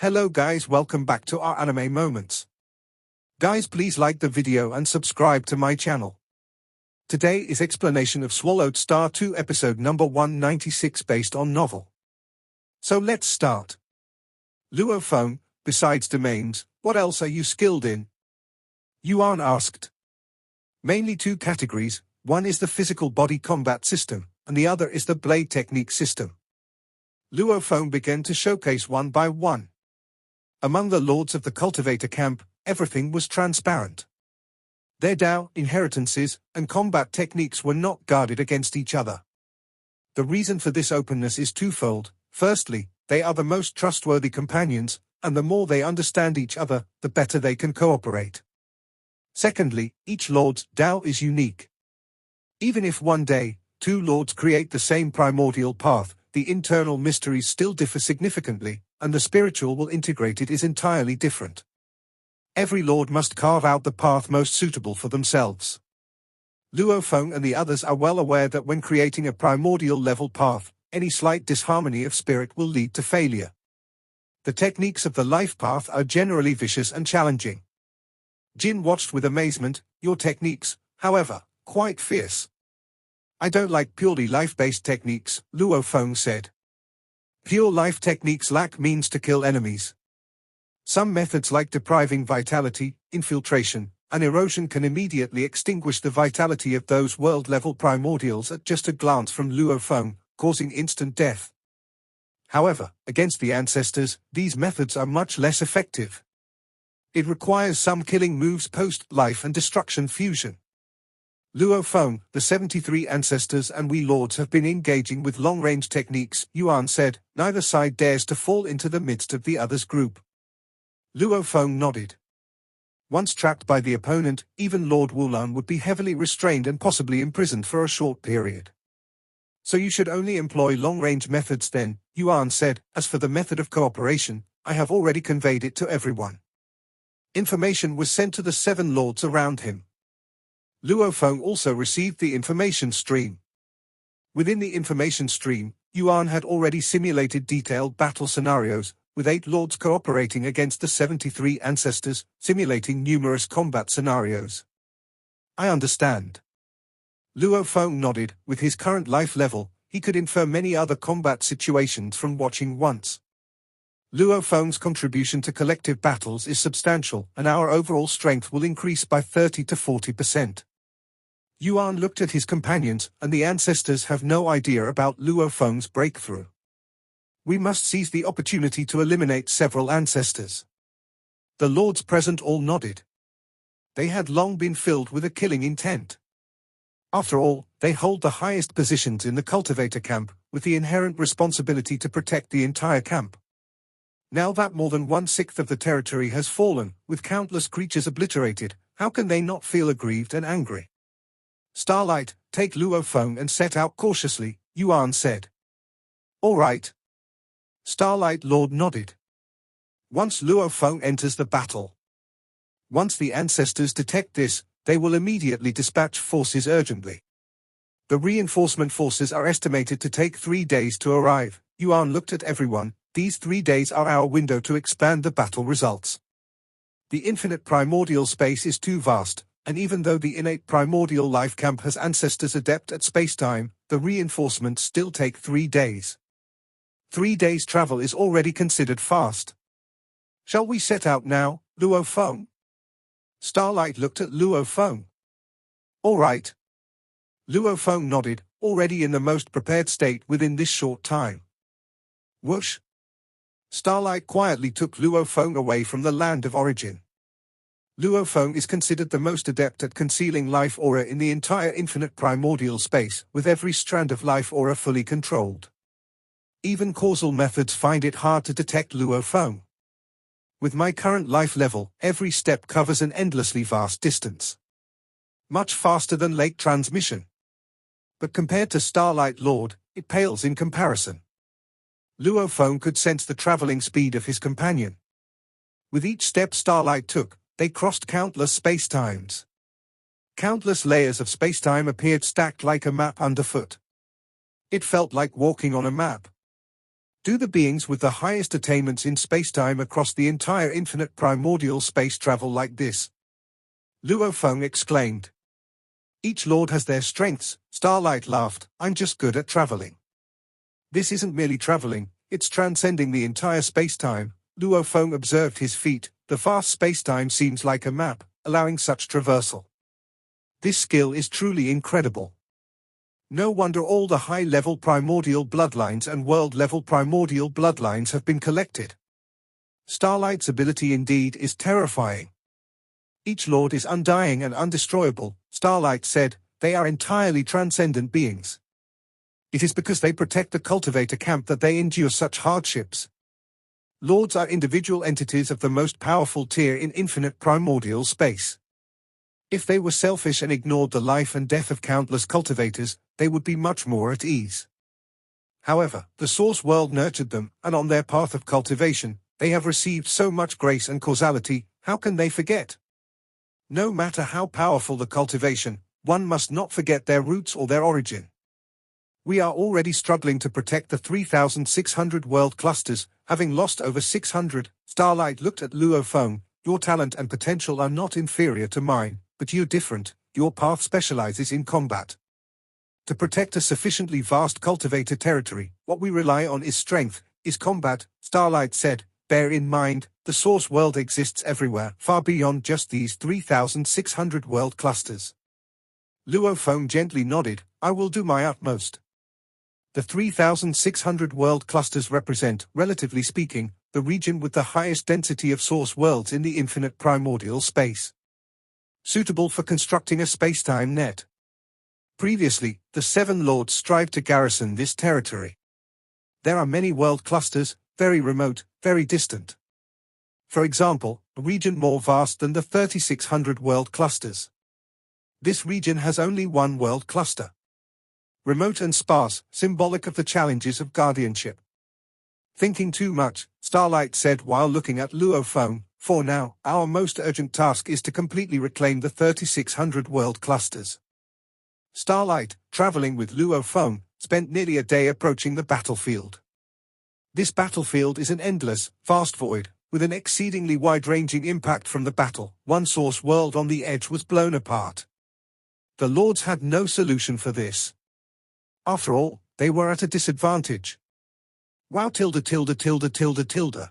Hello guys, welcome back to our anime moments. Guys, please like the video and subscribe to my channel. Today is explanation of Swallowed Star 2 episode number 196 based on novel. So let's start. Luo Feng, besides domains, what else are you skilled in? Yuan asked. Mainly two categories, one is the physical body combat system, and the other is the blade technique system. Luo Feng began to showcase one by one. Among the lords of the cultivator camp, everything was transparent. Their Dao, inheritances, and combat techniques were not guarded against each other. The reason for this openness is twofold. Firstly, they are the most trustworthy companions, and the more they understand each other, the better they can cooperate. Secondly, each lord's Dao is unique. Even if one day, two lords create the same primordial path, the internal mysteries still differ significantly, and the spiritual will integrate it is entirely different. Every lord must carve out the path most suitable for themselves. Luo Feng and the others are well aware that when creating a primordial level path, any slight disharmony of spirit will lead to failure. The techniques of the life path are generally vicious and challenging. Jin watched with amazement. Your techniques, however, quite fierce. I don't like purely life-based techniques, Luo Feng said. Pure life techniques lack means to kill enemies. Some methods like depriving vitality, infiltration, and erosion can immediately extinguish the vitality of those world-level primordials at just a glance from Luo Feng, causing instant death. However, against the ancestors, these methods are much less effective. It requires some killing moves post-life and destruction fusion. Luo Feng, the 73 ancestors and we lords have been engaging with long-range techniques, Yuan said. Neither side dares to fall into the midst of the other's group. Luo Feng nodded. Once trapped by the opponent, even Lord Wulan would be heavily restrained and possibly imprisoned for a short period. So you should only employ long-range methods then, Yuan said. As for the method of cooperation, I have already conveyed it to everyone. Information was sent to the 7 lords around him. Luo Feng also received the information stream. Within the information stream, Yuan had already simulated detailed battle scenarios, with 8 lords cooperating against the 73 ancestors, simulating numerous combat scenarios. I understand. Luo Feng nodded. With his current life level, he could infer many other combat situations from watching once. Luo Feng's contribution to collective battles is substantial, and our overall strength will increase by 30 to 40%. Yuan looked at his companions, and the ancestors have no idea about Luo Feng's breakthrough. We must seize the opportunity to eliminate several ancestors. The lords present all nodded. They had long been filled with a killing intent. After all, they hold the highest positions in the cultivator camp, with the inherent responsibility to protect the entire camp. Now that more than 1/6 of the territory has fallen, with countless creatures obliterated, how can they not feel aggrieved and angry? Starlight, take Luo Feng and set out cautiously, Yuan said. All right. Starlight Lord nodded. Once Luo Feng enters the battle. Once the ancestors detect this, they will immediately dispatch forces urgently. The reinforcement forces are estimated to take 3 days to arrive. Yuan looked at everyone. These 3 days are our window to expand the battle results. The infinite primordial space is too vast, and even though the innate primordial life camp has ancestors adept at spacetime, the reinforcements still take 3 days. 3 days travel is already considered fast. Shall we set out now, Luo Feng? Starlight looked at Luo Feng. All right. Luo Feng nodded, already in the most prepared state within this short time. Whoosh! Starlight quietly took Luo Feng away from the land of origin. Luo Feng is considered the most adept at concealing life aura in the entire infinite primordial space, with every strand of life aura fully controlled. Even causal methods find it hard to detect Luo Feng. With my current life level, every step covers an endlessly vast distance. Much faster than lake transmission. But compared to Starlight Lord, it pales in comparison. Luo Feng could sense the traveling speed of his companion. With each step Starlight took, they crossed countless spacetimes. Countless layers of spacetime appeared stacked like a map underfoot. It felt like walking on a map. Do the beings with the highest attainments in spacetime across the entire infinite primordial space travel like this? Luo Feng exclaimed. Each lord has their strengths, Starlight laughed. I'm just good at traveling. This isn't merely traveling, it's transcending the entire spacetime. Luo Feng observed his feet. The vast spacetime seems like a map, allowing such traversal. This skill is truly incredible. No wonder all the high-level primordial bloodlines and world-level primordial bloodlines have been collected. Starlight's ability indeed is terrifying. Each lord is undying and undestroyable, Starlight said. They are entirely transcendent beings. It is because they protect the cultivator camp that they endure such hardships. Lords are individual entities of the most powerful tier in infinite primordial space. If they were selfish and ignored the life and death of countless cultivators, they would be much more at ease. However, the source world nurtured them, and on their path of cultivation, they have received so much grace and causality. How can they forget? No matter how powerful the cultivation, one must not forget their roots or their origin. We are already struggling to protect the 3,600 world clusters, having lost over 600. Starlight looked at Luo Feng. Your talent and potential are not inferior to mine, but you're different. Your path specializes in combat. To protect a sufficiently vast cultivator territory, what we rely on is strength, is combat, Starlight said. Bear in mind, the source world exists everywhere, far beyond just these 3,600 world clusters. Luo Feng gently nodded. I will do my utmost. The 3,600 world clusters represent, relatively speaking, the region with the highest density of source worlds in the infinite primordial space. Suitable for constructing a spacetime net. Previously, the Seven Lords strived to garrison this territory. There are many world clusters, very remote, very distant. For example, a region more vast than the 3,600 world clusters. This region has only one world cluster. Remote and sparse, symbolic of the challenges of guardianship. Thinking too much, Starlight said while looking at Luo Feng. For now, our most urgent task is to completely reclaim the 3,600 world clusters. Starlight, traveling with Luo Feng, spent nearly a day approaching the battlefield. This battlefield is an endless, vast void, with an exceedingly wide-ranging impact from the battle. One source world on the edge was blown apart. The Lords had no solution for this. After all, they were at a disadvantage. Wow tilde tilde tilde tilde tilde.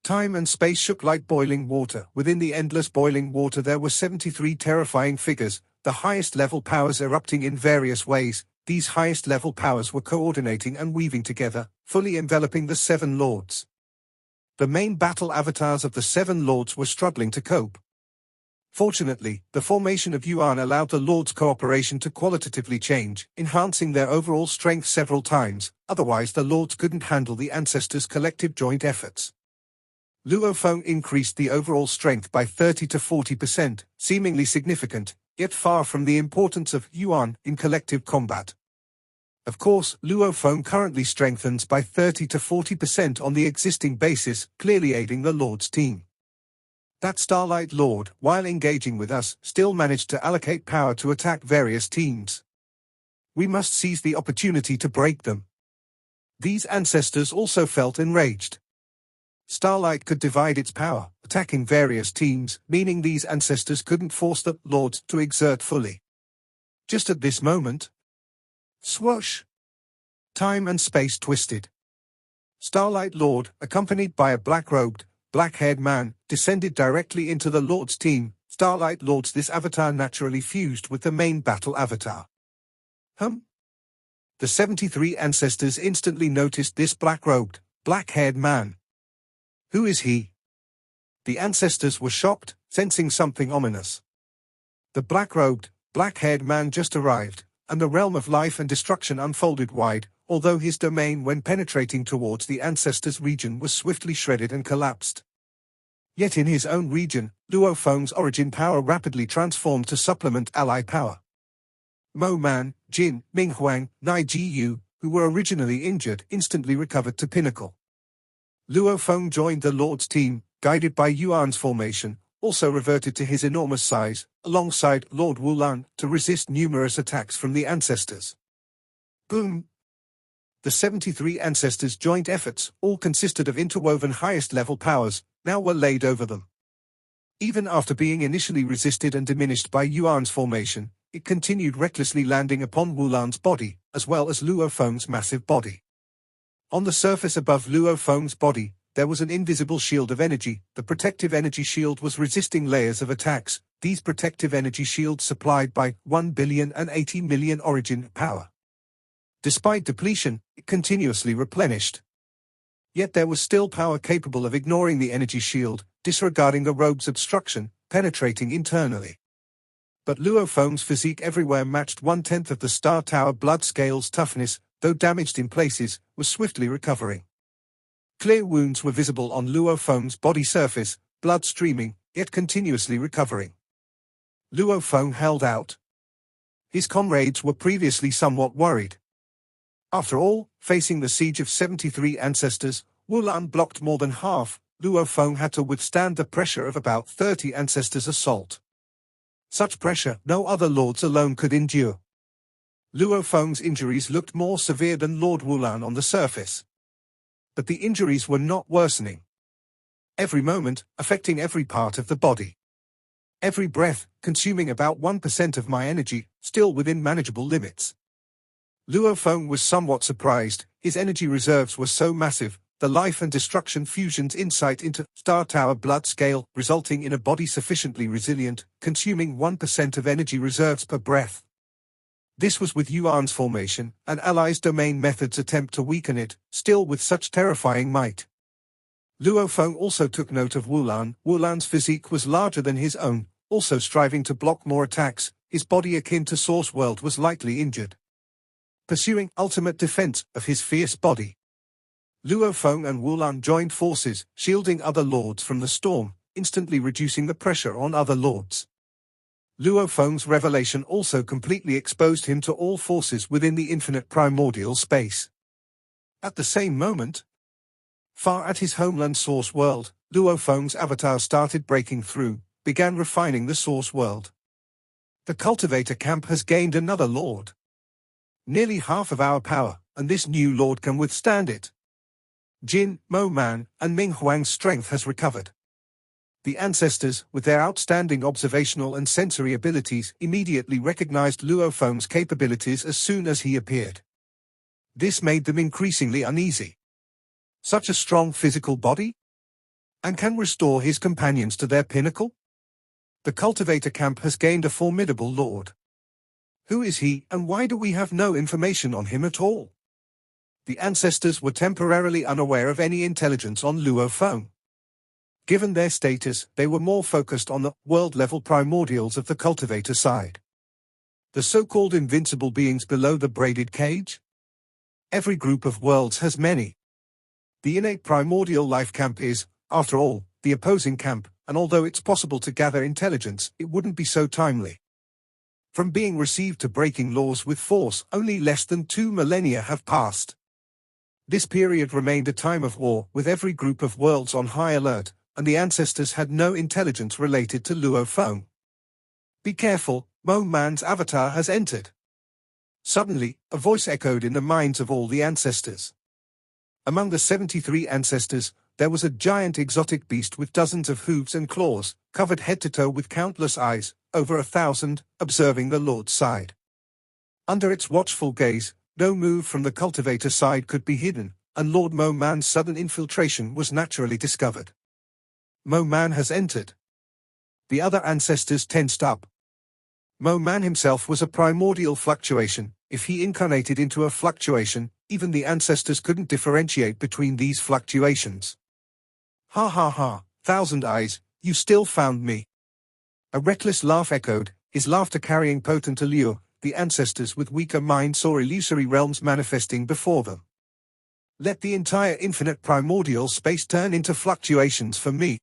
Time and space shook like boiling water. Within the endless boiling water there were 73 terrifying figures, the highest level powers erupting in various ways. These highest level powers were coordinating and weaving together, fully enveloping the Seven Lords. The main battle avatars of the Seven Lords were struggling to cope. Fortunately, the formation of Yuan allowed the Lords' cooperation to qualitatively change, enhancing their overall strength several times. Otherwise the Lords couldn't handle the ancestors' collective joint efforts. Luo Feng increased the overall strength by 30 to 40%, seemingly significant, yet far from the importance of Yuan in collective combat. Of course, Luo Feng currently strengthens by 30 to 40% on the existing basis, clearly aiding the Lord's team. That Starlight Lord, while engaging with us, still managed to allocate power to attack various teams. We must seize the opportunity to break them. These ancestors also felt enraged. Starlight could divide its power, attacking various teams, meaning these ancestors couldn't force the Lords to exert fully. Just at this moment, swoosh! Time and space twisted. Starlight Lord, accompanied by a black-robed, black-haired man, descended directly into the Lord's team. Starlight Lords. This avatar naturally fused with the main battle avatar. The 73 ancestors instantly noticed this black-robed, black-haired man. Who is he? The ancestors were shocked, sensing something ominous. The black-robed, black-haired man just arrived, and the realm of life and destruction unfolded wide, although his domain when penetrating towards the ancestors' region was swiftly shredded and collapsed. Yet in his own region, Luo Feng's origin power rapidly transformed to supplement ally power. Mo Man, Jin, Ming Huang, Nai Ji Yu, who were originally injured, instantly recovered to pinnacle. Luo Feng joined the Lord's team, guided by Yuan's formation, also reverted to his enormous size, alongside Lord Wulan, to resist numerous attacks from the ancestors. Boom! The 73 ancestors' joint efforts, all consisted of interwoven highest-level powers, now were laid over them. Even after being initially resisted and diminished by Yuan's formation, it continued recklessly landing upon Wulan's body, as well as Luo Feng's massive body. On the surface above Luo Feng's body, there was an invisible shield of energy. The protective energy shield was resisting layers of attacks, these protective energy shields supplied by 1,080 million origin power. Despite depletion, it continuously replenished. Yet there was still power capable of ignoring the energy shield, disregarding the robe's obstruction, penetrating internally. But Luo Feng's physique everywhere matched 1/10 of the Star Tower blood scale's toughness, though damaged in places, was swiftly recovering. Clear wounds were visible on Luo Feng's body surface, blood streaming, yet continuously recovering. Luo Feng held out. His comrades were previously somewhat worried. After all, facing the siege of 73 ancestors, Wulan blocked more than half. Luo Feng had to withstand the pressure of about 30 ancestors' assault. Such pressure no other lords alone could endure. Luo Feng's injuries looked more severe than Lord Wulan on the surface. But the injuries were not worsening. Every moment, affecting every part of the body. Every breath, consuming about 1% of my energy, still within manageable limits. Luo Feng was somewhat surprised. His energy reserves were so massive, the life and destruction fusion's insight into Star Tower blood scale, resulting in a body sufficiently resilient, consuming 1% of energy reserves per breath. This was with Yuan's formation, and allies' domain methods attempt to weaken it, still with such terrifying might. Luo Feng also took note of Wulan. Wulan's physique was larger than his own, also striving to block more attacks. His body akin to Source World was lightly injured. Pursuing ultimate defense of his fierce body, Luo Feng and Wulan joined forces, shielding other lords from the storm, instantly reducing the pressure on other lords. Luo Feng's revelation also completely exposed him to all forces within the infinite primordial space. At the same moment, far at his homeland Source World, Luo Feng's avatar started breaking through, began refining the Source World. The cultivator camp has gained another lord. Nearly half of our power, and this new lord can withstand it. Jin, Mo Man, and Ming Huang's strength has recovered. The ancestors, with their outstanding observational and sensory abilities, immediately recognized Luo Feng's capabilities as soon as he appeared. This made them increasingly uneasy. Such a strong physical body? And can restore his companions to their pinnacle? The cultivator camp has gained a formidable lord. Who is he, and why do we have no information on him at all? The ancestors were temporarily unaware of any intelligence on Luo Feng. Given their status, they were more focused on the world-level primordials of the cultivator side. The so-called invincible beings below the braided cage? Every group of worlds has many. The innate primordial life camp is, after all, the opposing camp, and although it's possible to gather intelligence, it wouldn't be so timely. From being received to breaking laws with force, only less than 2 millennia have passed. This period remained a time of war, with every group of worlds on high alert, and the ancestors had no intelligence related to Luo Feng. Be careful, Mo Man's avatar has entered. Suddenly, a voice echoed in the minds of all the ancestors. Among the 73 ancestors, there was a giant exotic beast with dozens of hooves and claws, covered head to toe with countless eyes, over 1,000, observing the Lord's side. Under its watchful gaze, no move from the cultivator side could be hidden, and Lord Mo Man's sudden infiltration was naturally discovered. Mo Man has entered. The other ancestors tensed up. Mo Man himself was a primordial fluctuation. If he incarnated into a fluctuation, even the ancestors couldn't differentiate between these fluctuations. Ha ha ha, Thousand Eyes, you still found me. A reckless laugh echoed, his laughter carrying potent allure. The ancestors with weaker minds saw illusory realms manifesting before them. Let the entire infinite primordial space turn into fluctuations for me.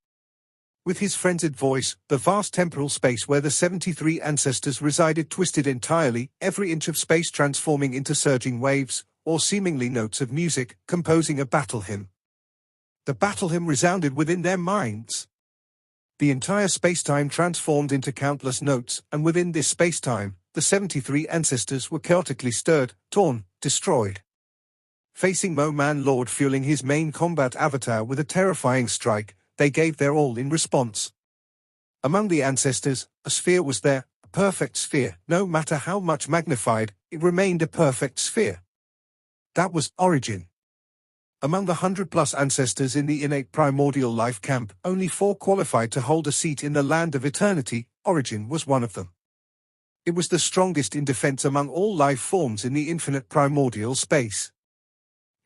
With his frenzied voice, the vast temporal space where the 73 ancestors resided twisted entirely, every inch of space transforming into surging waves, or seemingly notes of music, composing a battle hymn. The battle hymn resounded within their minds. The entire spacetime transformed into countless notes, and within this spacetime, the 73 ancestors were chaotically stirred, torn, destroyed. Facing Mo-Man Lord fueling his main combat avatar with a terrifying strike, they gave their all in response. Among the ancestors, a sphere was there, a perfect sphere. No matter how much magnified, it remained a perfect sphere. That was Origin. Among the 100-plus ancestors in the innate primordial life camp, only 4 qualified to hold a seat in the land of eternity. Origin was one of them. It was the strongest in defense among all life forms in the infinite primordial space.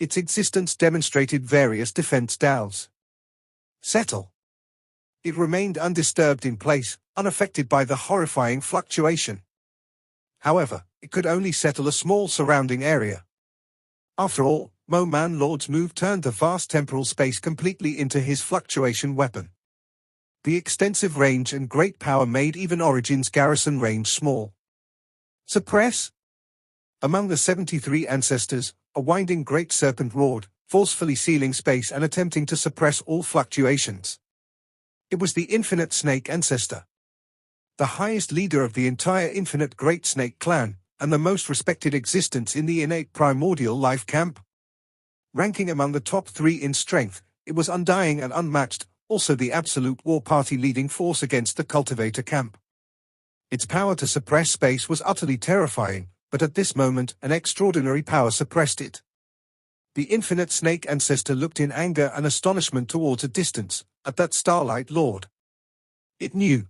Its existence demonstrated various defense DAOs. Settle. It remained undisturbed in place, unaffected by the horrifying fluctuation. However, it could only settle a small surrounding area. After all, Mo-Man Lord's move turned the vast temporal space completely into his fluctuation weapon. The extensive range and great power made even Origin's garrison range small. Suppress? Among the 73 ancestors, a winding great serpent roared, forcefully sealing space and attempting to suppress all fluctuations. It was the infinite snake ancestor. The highest leader of the entire infinite great snake clan, and the most respected existence in the innate primordial life camp. Ranking among the top 3 in strength, it was undying and unmatched, also the absolute war party leading force against the cultivator camp. Its power to suppress space was utterly terrifying, but at this moment an extraordinary power suppressed it. The infinite snake ancestor looked in anger and astonishment towards a distance, at that Starlight Lord. It knew.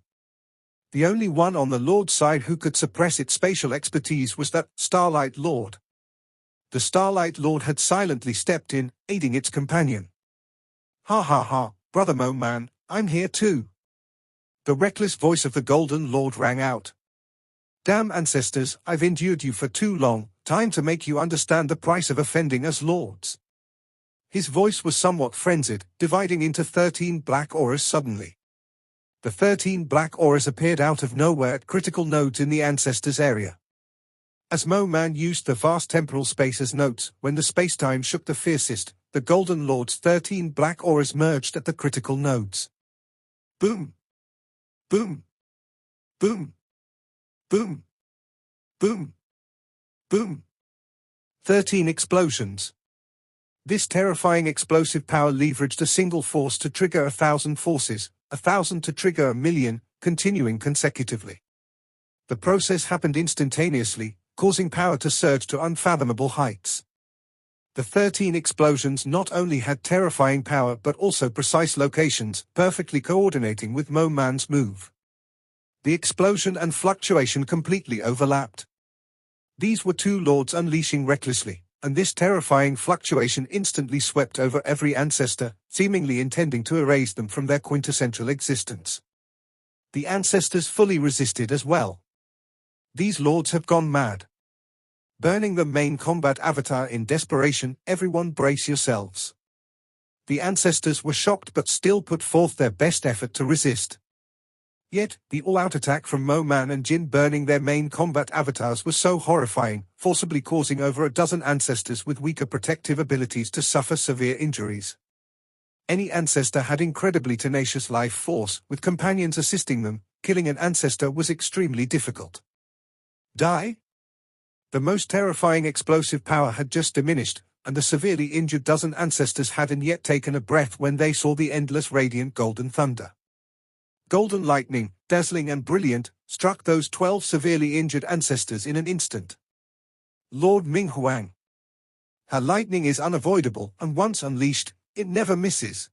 The only one on the Lord's side who could suppress its spatial expertise was that Starlight Lord. The Starlight Lord had silently stepped in, aiding its companion. Ha ha ha, brother Mo-Man, I'm here too. The reckless voice of the Golden Lord rang out. Damn ancestors, I've endured you for too long, time to make you understand the price of offending as lords. His voice was somewhat frenzied, dividing into 13 black auras suddenly. The 13 black auras appeared out of nowhere at critical nodes in the ancestors' area. As Mo-Man used the vast temporal space as notes, when the spacetime shook the fiercest, the Golden Lord's 13 black auras merged at the critical nodes. Boom! Boom! Boom! Boom! Boom! Boom! 13 explosions. This terrifying explosive power leveraged a single force to trigger 1,000 forces, 1,000 to trigger 1,000,000, continuing consecutively. The process happened instantaneously, causing power to surge to unfathomable heights. The 13 explosions not only had terrifying power but also precise locations, perfectly coordinating with Mo-Man's move. The explosion and fluctuation completely overlapped. These were 2 lords unleashing recklessly, and this terrifying fluctuation instantly swept over every ancestor, seemingly intending to erase them from their quintessential existence. The ancestors fully resisted as well. These lords have gone mad. Burning the main combat avatar in desperation, everyone brace yourselves. The ancestors were shocked but still put forth their best effort to resist. Yet, the all-out attack from Mo-Man and Jin burning their main combat avatars was so horrifying, forcibly causing over a dozen ancestors with weaker protective abilities to suffer severe injuries. Any ancestor had incredibly tenacious life force, with companions assisting them. Killing an ancestor was extremely difficult. Die? The most terrifying explosive power had just diminished, and the severely injured dozen ancestors hadn't yet taken a breath when they saw the endless radiant golden thunder. Golden lightning, dazzling and brilliant, struck those 12 severely injured ancestors in an instant. Lord Minghuang. Her lightning is unavoidable, and once unleashed, it never misses.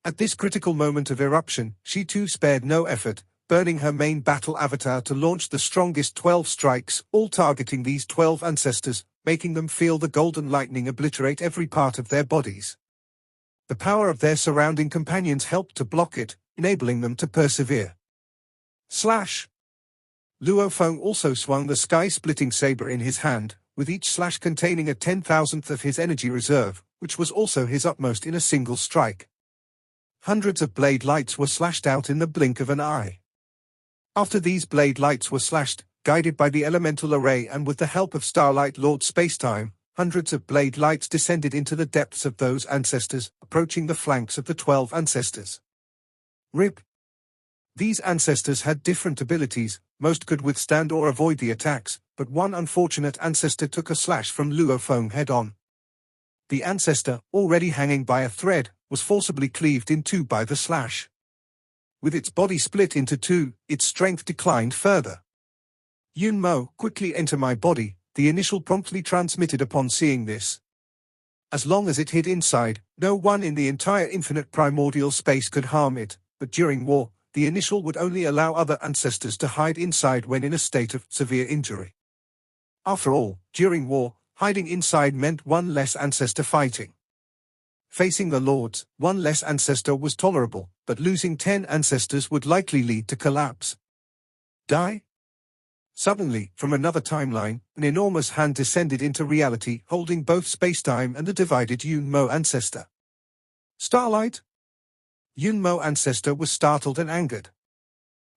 At this critical moment of eruption, she too spared no effort, burning her main battle avatar to launch the strongest 12 strikes, all targeting these 12 ancestors, making them feel the golden lightning obliterate every part of their bodies. The power of their surrounding companions helped to block it, enabling them to persevere. Slash! Luo Feng also swung the sky-splitting saber in his hand, with each slash containing a 10,000th of his energy reserve, which was also his utmost in a single strike. Hundreds of blade lights were slashed out in the blink of an eye. After these blade lights were slashed, guided by the elemental array and with the help of Starlight Lord Spacetime, hundreds of blade lights descended into the depths of those ancestors, approaching the flanks of the 12 ancestors. RIP. These ancestors had different abilities, most could withstand or avoid the attacks, but one unfortunate ancestor took a slash from Luo Feng head-on. The ancestor, already hanging by a thread, was forcibly cleaved in two by the slash. With its body split into two, its strength declined further. Yun Mo, quickly enter my body, the initial promptly transmitted upon seeing this. As long as it hid inside, no one in the entire infinite primordial space could harm it, but during war, the initial would only allow other ancestors to hide inside when in a state of severe injury. After all, during war, hiding inside meant one less ancestor fighting. Facing the lords, one less ancestor was tolerable, but losing 10 ancestors would likely lead to collapse. Die? Suddenly, from another timeline, an enormous hand descended into reality, holding both spacetime and the divided Yun Mo ancestor. Starlight? Yun Mo ancestor was startled and angered.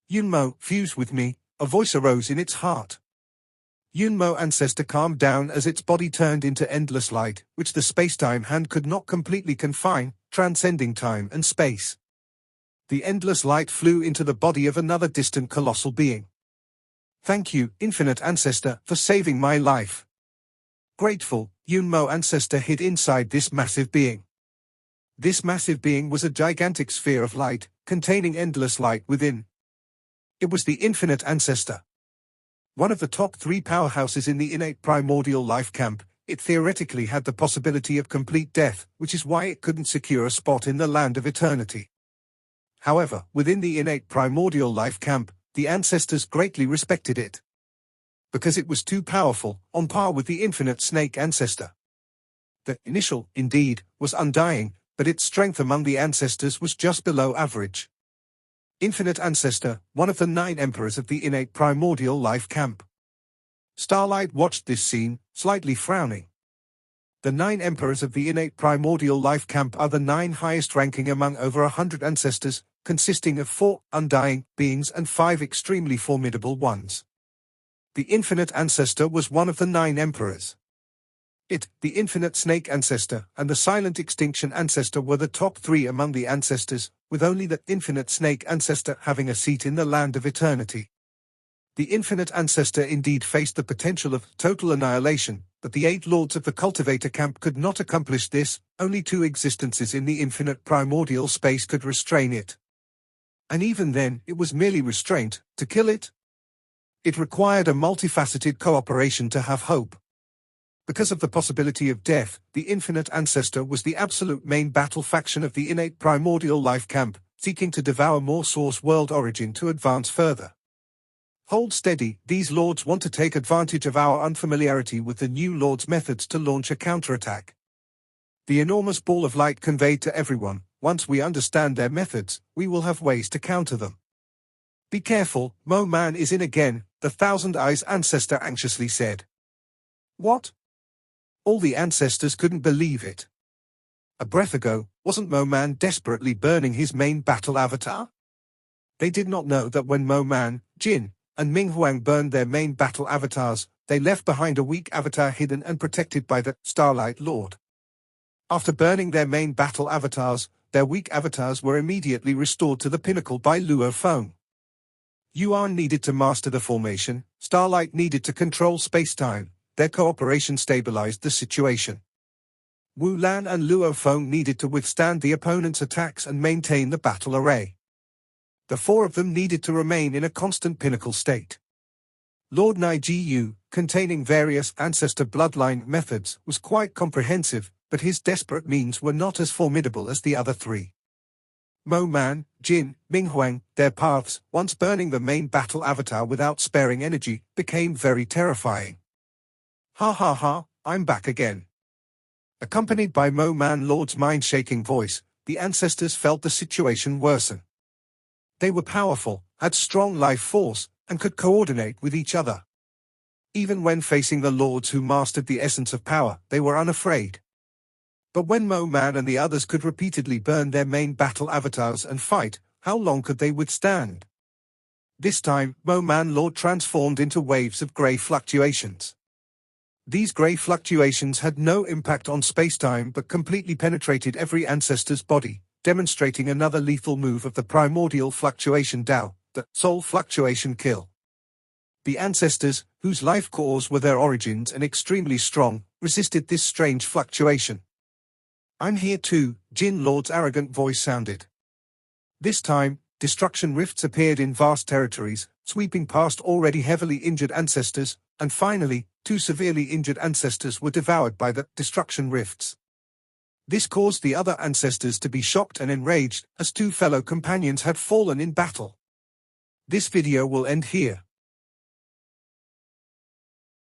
Yun Mo, fuse with me, a voice arose in its heart. Yun Mo ancestor calmed down as its body turned into endless light, which the spacetime hand could not completely confine, transcending time and space. The endless light flew into the body of another distant colossal being. Thank you, infinite ancestor, for saving my life. Grateful, Yun Mo ancestor hid inside this massive being. This massive being was a gigantic sphere of light, containing endless light within. It was the infinite ancestor. One of the top 3 powerhouses in the innate primordial life camp, it theoretically had the possibility of complete death, which is why it couldn't secure a spot in the land of eternity. However, within the innate primordial life camp, the ancestors greatly respected it. Because it was too powerful, on par with the infinite snake ancestor. The initial, indeed, was undying, but its strength among the ancestors was just below average. Infinite ancestor, one of the 9 emperors of the innate primordial life camp. Starlight watched this scene, slightly frowning. The 9 emperors of the innate primordial life camp are the 9 highest ranking among over 100 ancestors, consisting of 4 undying beings and 5 extremely formidable ones. The infinite ancestor was one of the 9 emperors. It, the infinite snake ancestor, and the silent extinction ancestor were the top 3 among the ancestors, with only the infinite snake ancestor having a seat in the land of eternity. The infinite ancestor indeed faced the potential of total annihilation, but the 8 lords of the cultivator camp could not accomplish this, only 2 existences in the infinite primordial space could restrain it. And even then, it was merely restraint. To kill it? It required a multifaceted cooperation to have hope. Because of the possibility of death, the infinite ancestor was the absolute main battle faction of the innate primordial life camp, seeking to devour more source world origin to advance further. Hold steady, these lords want to take advantage of our unfamiliarity with the new lord's methods to launch a counterattack. The enormous ball of light conveyed to everyone, once we understand their methods, we will have ways to counter them. Be careful, Mo Man is in again, the Thousand Eyes ancestor anxiously said. What? All the ancestors couldn't believe it. A breath ago, wasn't Mo Man desperately burning his main battle avatar? They did not know that when Mo Man, Jin, and Ming Huang burned their main battle avatars, they left behind a weak avatar hidden and protected by the Starlight Lord. After burning their main battle avatars, their weak avatars were immediately restored to the pinnacle by Luo Feng. Yuan needed to master the formation, Starlight needed to control space-time. Their cooperation stabilized the situation. Wu Lan and Luo Feng needed to withstand the opponent's attacks and maintain the battle array. The 4 of them needed to remain in a constant pinnacle state. Lord Nai Ji Yu, containing various ancestor bloodline methods, was quite comprehensive, but his desperate means were not as formidable as the other 3. Mo Man, Jin, Ming Huang, their paths, once burning the main battle avatar without sparing energy, became very terrifying. Ha ha ha, I'm back again. Accompanied by Mo Man Lord's mind-shaking voice, the ancestors felt the situation worsen. They were powerful, had strong life force, and could coordinate with each other. Even when facing the lords who mastered the essence of power, they were unafraid. But when Mo Man and the others could repeatedly burn their main battle avatars and fight, how long could they withstand? This time, Mo Man Lord transformed into waves of grey fluctuations. These grey fluctuations had no impact on spacetime but completely penetrated every ancestor's body, demonstrating another lethal move of the primordial fluctuation Dao, the soul fluctuation kill. The ancestors, whose life cores were their origins and extremely strong, resisted this strange fluctuation. I'm here too, Jin Lord's arrogant voice sounded. This time, destruction rifts appeared in vast territories, sweeping past already heavily injured ancestors, and finally, 2 severely injured ancestors were devoured by the destruction rifts. This caused the other ancestors to be shocked and enraged, as 2 fellow companions had fallen in battle. This video will end here.